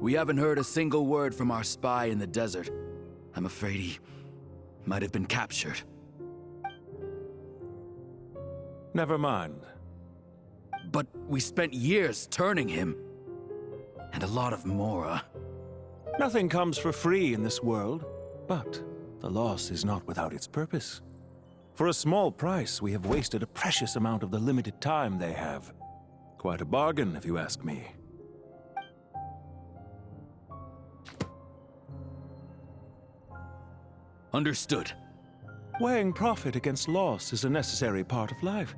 We haven't heard a single word from our spy in the desert. I'm afraid he might have been captured. Never mind. But we spent years turning him. And a lot of Mora. Nothing comes for free in this world, but the loss is not without its purpose. For a small price, we have wasted a precious amount of the limited time they have. Quite a bargain, if you ask me. Understood. Weighing profit against loss is a necessary part of life.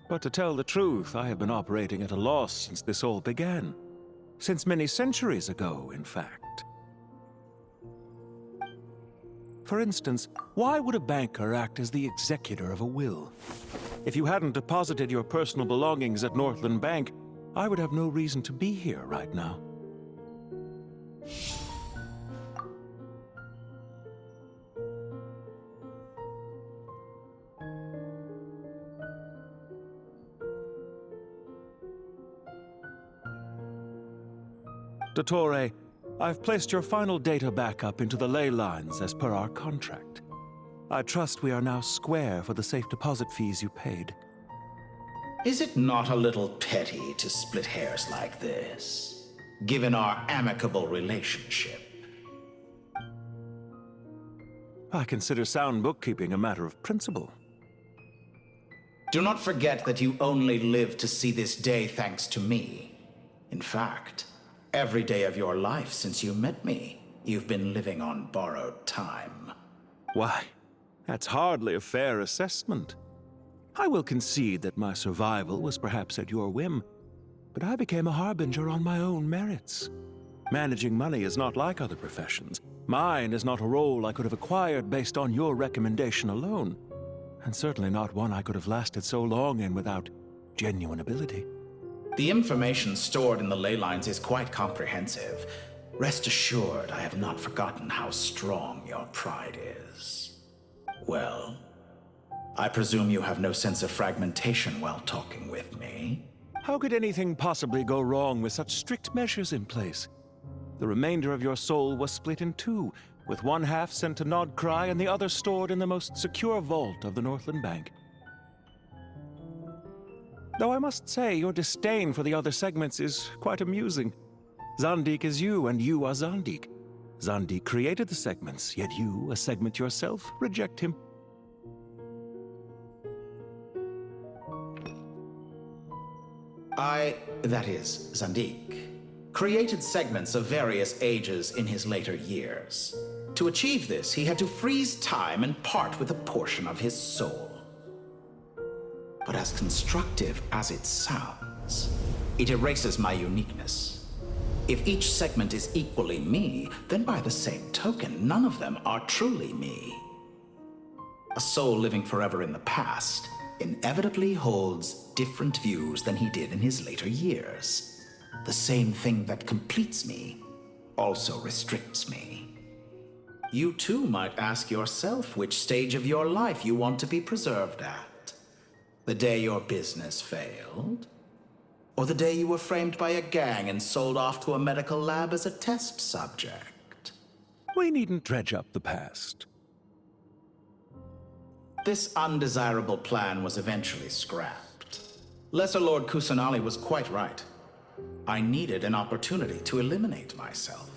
But to tell the truth, I have been operating at a loss since this all began. Since many centuries ago, in fact. For instance, why would a banker act as the executor of a will? If you hadn't deposited your personal belongings at Northland Bank, I would have no reason to be here right now. Dottore, I've placed your final data backup into the ley lines as per our contract. I trust we are now square for the safe deposit fees you paid. Is it not a little petty to split hairs like this, given our amicable relationship? I consider sound bookkeeping a matter of principle. Do not forget that you only live to see this day thanks to me. In fact, every day of your life since you met me, you've been living on borrowed time. Why, that's hardly a fair assessment. I will concede that my survival was perhaps at your whim, but I became a harbinger on my own merits. Managing money is not like other professions. Mine is not a role I could have acquired based on your recommendation alone, and certainly not one I could have lasted so long in without genuine ability. The information stored in the ley lines is quite comprehensive. Rest assured, I have not forgotten how strong your pride is. Well, I presume you have no sense of fragmentation while talking with me? How could anything possibly go wrong with such strict measures in place? The remainder of your soul was split in two, with one half sent to Nodcry and the other stored in the most secure vault of the Northland Bank. Though I must say, your disdain for the other segments is quite amusing. Zandik is you, and you are Zandik. Zandik created the segments, yet you, a segment yourself, reject him. That is, Zandik, created segments of various ages in his later years. To achieve this, he had to freeze time and part with a portion of his soul. But as constructive as it sounds, it erases my uniqueness. If each segment is equally me, then by the same token, none of them are truly me. A soul living forever in the past inevitably holds different views than he did in his later years. The same thing that completes me also restricts me. You too might ask yourself which stage of your life you want to be preserved at. The day your business failed? Or the day you were framed by a gang and sold off to a medical lab as a test subject? We needn't dredge up the past. This undesirable plan was eventually scrapped. Lesser Lord Kusanali was quite right. I needed an opportunity to eliminate myself.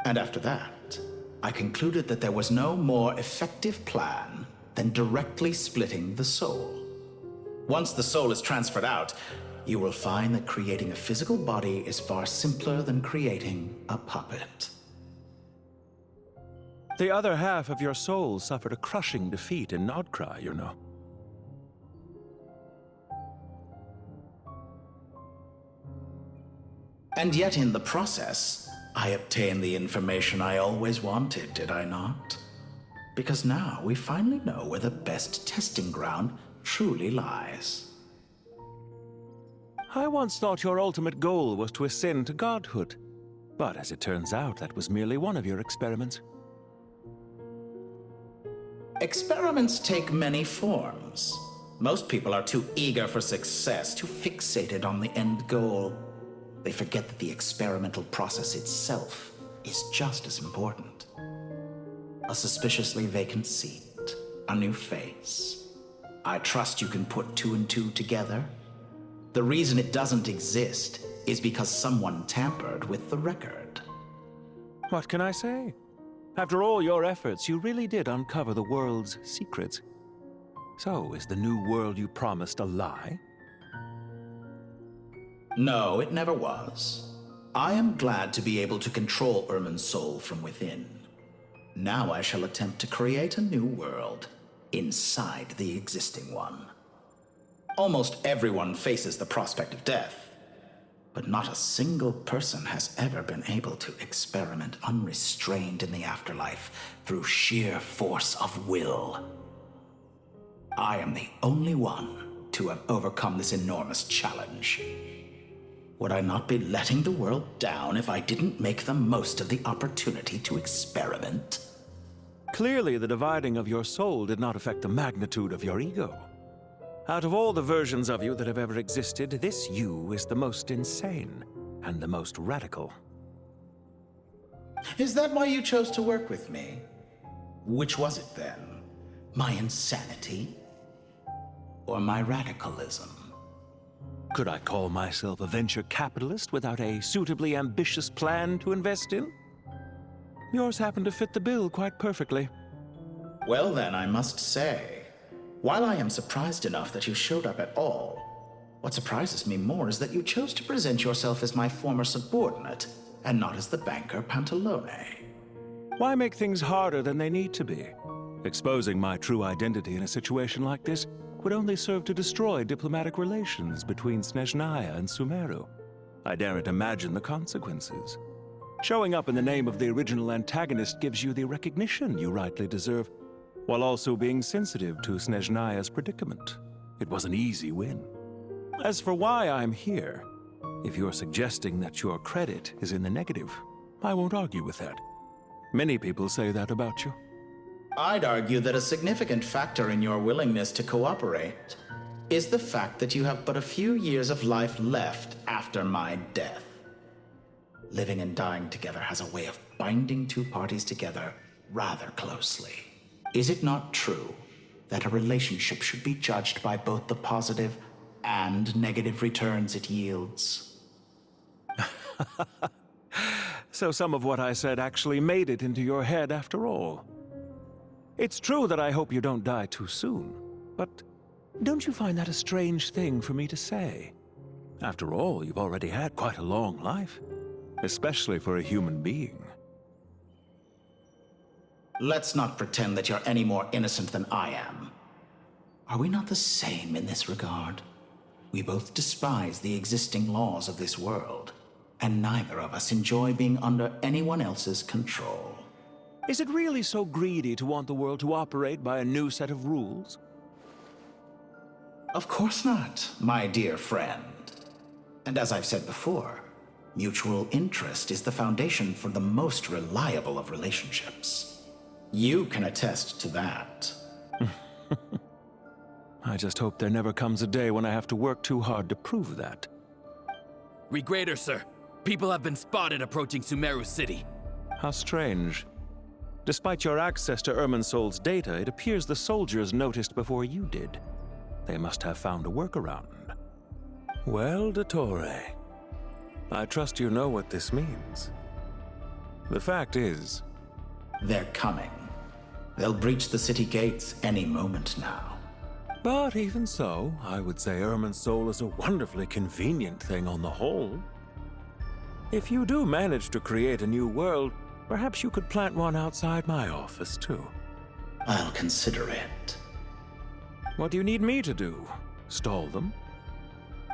And after that, I concluded that there was no more effective plan than directly splitting the soul. Once the soul is transferred out, you will find that creating a physical body is far simpler than creating a puppet. The other half of your soul suffered a crushing defeat in Nodcry, you know. And yet in the process, I obtained the information I always wanted, did I not? Because now we finally know where the best testing ground truly lies. I once thought your ultimate goal was to ascend to godhood, but as it turns out, that was merely one of your experiments. Experiments take many forms. Most people are too eager for success, too fixated on the end goal. They forget that the experimental process itself is just as important. A suspiciously vacant seat, a new face. I trust you can put two and two together. The reason it doesn't exist is because someone tampered with the record. What can I say? After all your efforts, you really did uncover the world's secrets. So, is the new world you promised a lie? No, it never was. I am glad to be able to control Irmin's soul from within. Now I shall attempt to create a new world inside the existing one. Almost everyone faces the prospect of death, but not a single person has ever been able to experiment unrestrained in the afterlife through sheer force of will. I am the only one to have overcome this enormous challenge. Would I not be letting the world down if I didn't make the most of the opportunity to experiment? Clearly, the dividing of your soul did not affect the magnitude of your ego. Out of all the versions of you that have ever existed, this you is the most insane and the most radical. Is that why you chose to work with me? Which was it then? My insanity? Or my radicalism? Could I call myself a venture capitalist without a suitably ambitious plan to invest in? Yours happened to fit the bill quite perfectly. Well then, I must say, while I am surprised enough that you showed up at all, what surprises me more is that you chose to present yourself as my former subordinate, and not as the banker Pantalone. Why make things harder than they need to be? Exposing my true identity in a situation like this would only serve to destroy diplomatic relations between Snezhnaya and Sumeru. I daren't imagine the consequences. Showing up in the name of the original antagonist gives you the recognition you rightly deserve, while also being sensitive to Snezhnaya's predicament. It was an easy win. As for why I'm here, if you're suggesting that your credit is in the negative, I won't argue with that. Many people say that about you. I'd argue that a significant factor in your willingness to cooperate is the fact that you have but a few years of life left after my death. Living and dying together has a way of binding two parties together rather closely. Is it not true that a relationship should be judged by both the positive and negative returns it yields? So some of what I said actually made it into your head after all. It's true that I hope you don't die too soon, but don't you find that a strange thing for me to say? After all, you've already had quite a long life, especially for a human being. Let's not pretend that you're any more innocent than I am. Are we not the same in this regard? We both despise the existing laws of this world, and neither of us enjoy being under anyone else's control. Is it really so greedy to want the world to operate by a new set of rules? Of course not, my dear friend. And as I've said before, mutual interest is the foundation for the most reliable of relationships. You can attest to that. I just hope there never comes a day when I have to work too hard to prove that. Regreator, sir. People have been spotted approaching Sumeru City. How strange. Despite your access to Irminsol's data, it appears the soldiers noticed before you did. They must have found a workaround. Well, Dottore, I trust you know what this means. The fact is... They're coming. They'll breach the city gates any moment now. But even so, I would say Irminsol is a wonderfully convenient thing on the whole. If you do manage to create a new world, perhaps you could plant one outside my office, too. I'll consider it. What do you need me to do? Stall them?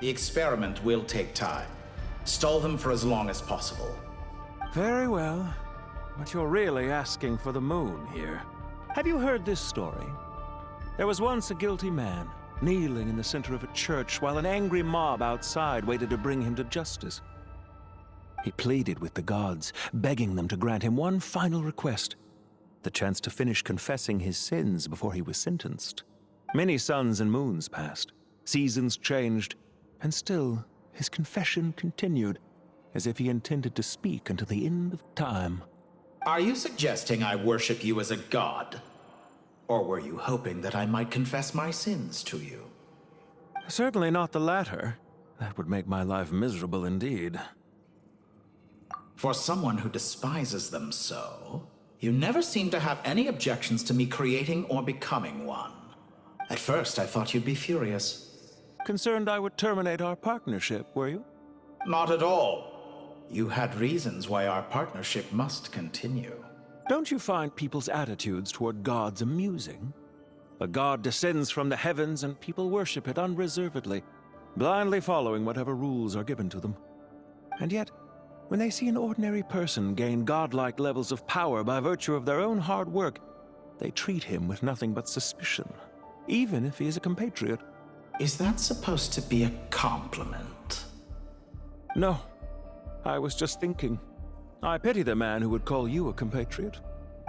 The experiment will take time. Stall them for as long as possible. Very well. But you're really asking for the moon here. Have you heard this story? There was once a guilty man, kneeling in the center of a church while an angry mob outside waited to bring him to justice. He pleaded with the gods, begging them to grant him one final request, the chance to finish confessing his sins before he was sentenced. Many suns and moons passed, seasons changed, and still his confession continued, as if he intended to speak until the end of time. Are you suggesting I worship you as a god? Or were you hoping that I might confess my sins to you? Certainly not the latter. That would make my life miserable indeed. For someone who despises them so, you never seem to have any objections to me creating or becoming one. At first, I thought you'd be furious. Concerned I would terminate our partnership, were you? Not at all. You had reasons why our partnership must continue. Don't you find people's attitudes toward gods amusing? A god descends from the heavens and people worship it unreservedly, blindly following whatever rules are given to them. And yet, when they see an ordinary person gain godlike levels of power by virtue of their own hard work, they treat him with nothing but suspicion, even if he is a compatriot. Is that supposed to be a compliment? No. I was just thinking. I pity the man who would call you a compatriot.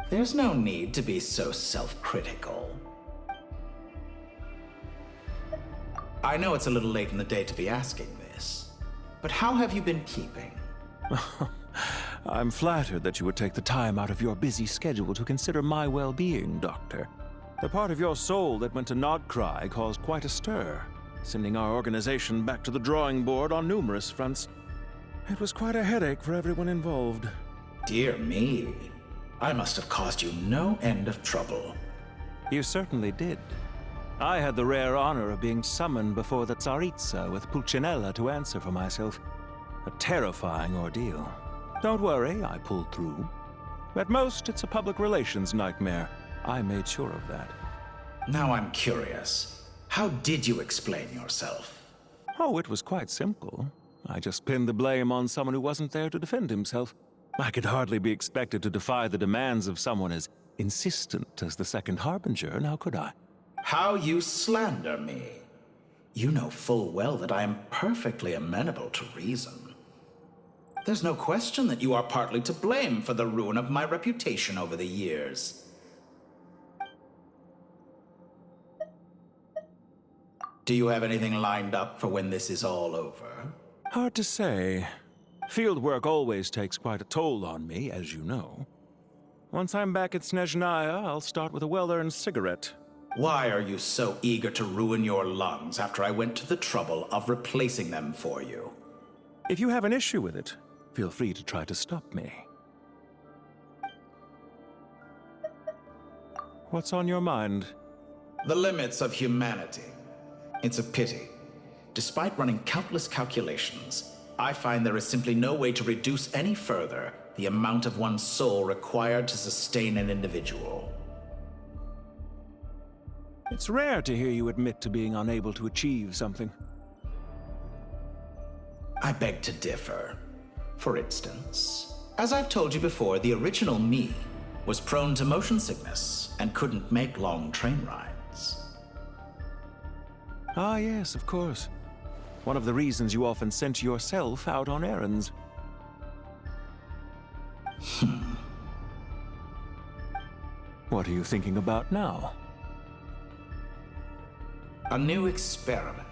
There's no need to be so self-critical. I know it's a little late in the day to be asking this, but how have you been keeping? I'm flattered that you would take the time out of your busy schedule to consider my well-being, Doctor. The part of your soul that went to Nodcry caused quite a stir, sending our organization back to the drawing board on numerous fronts. It was quite a headache for everyone involved. Dear me. I must have caused you no end of trouble. You certainly did. I had the rare honor of being summoned before the Tsaritsa with Pulcinella to answer for myself. A terrifying ordeal. Don't worry, I pulled through. At most, it's a public relations nightmare. I made sure of that. Now I'm curious. How did you explain yourself? Oh, it was quite simple. I just pinned the blame on someone who wasn't there to defend himself. I could hardly be expected to defy the demands of someone as insistent as the Second Harbinger, now could I? How you slander me. You know full well that I am perfectly amenable to reason. There's no question that you are partly to blame for the ruin of my reputation over the years. Do you have anything lined up for when this is all over? Hard to say. Field work always takes quite a toll on me, as you know. Once I'm back at Snezhnaya, I'll start with a well-earned cigarette. Why are you so eager to ruin your lungs after I went to the trouble of replacing them for you? If you have an issue with it, feel free to try to stop me. What's on your mind? The limits of humanity. It's a pity. Despite running countless calculations, I find there is simply no way to reduce any further the amount of one's soul required to sustain an individual. It's rare to hear you admit to being unable to achieve something. I beg to differ. For instance, as I've told you before, the original me was prone to motion sickness and couldn't make long train rides. Ah, yes, of course. One of the reasons you often sent yourself out on errands. What are you thinking about now? A new experiment.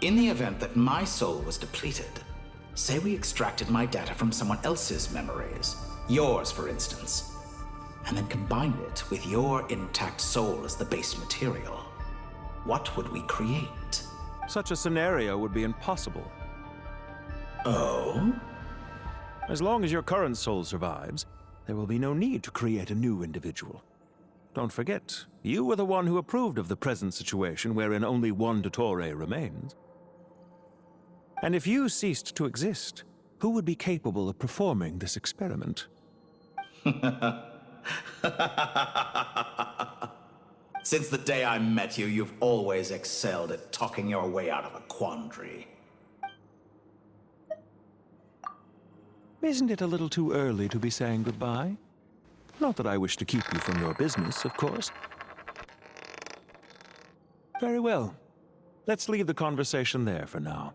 In the event that my soul was depleted, say we extracted my data from someone else's memories, yours for instance, and then combined it with your intact soul as the base material, what would we create? Such a scenario would be impossible. Oh? As long as your current soul survives, there will be no need to create a new individual. Don't forget, you were the one who approved of the present situation wherein only one Dottore remains. And if you ceased to exist, who would be capable of performing this experiment? Since the day I met you, you've always excelled at talking your way out of a quandary. Isn't it a little too early to be saying goodbye? Not that I wish to keep you from your business, of course. Very well. Let's leave the conversation there for now.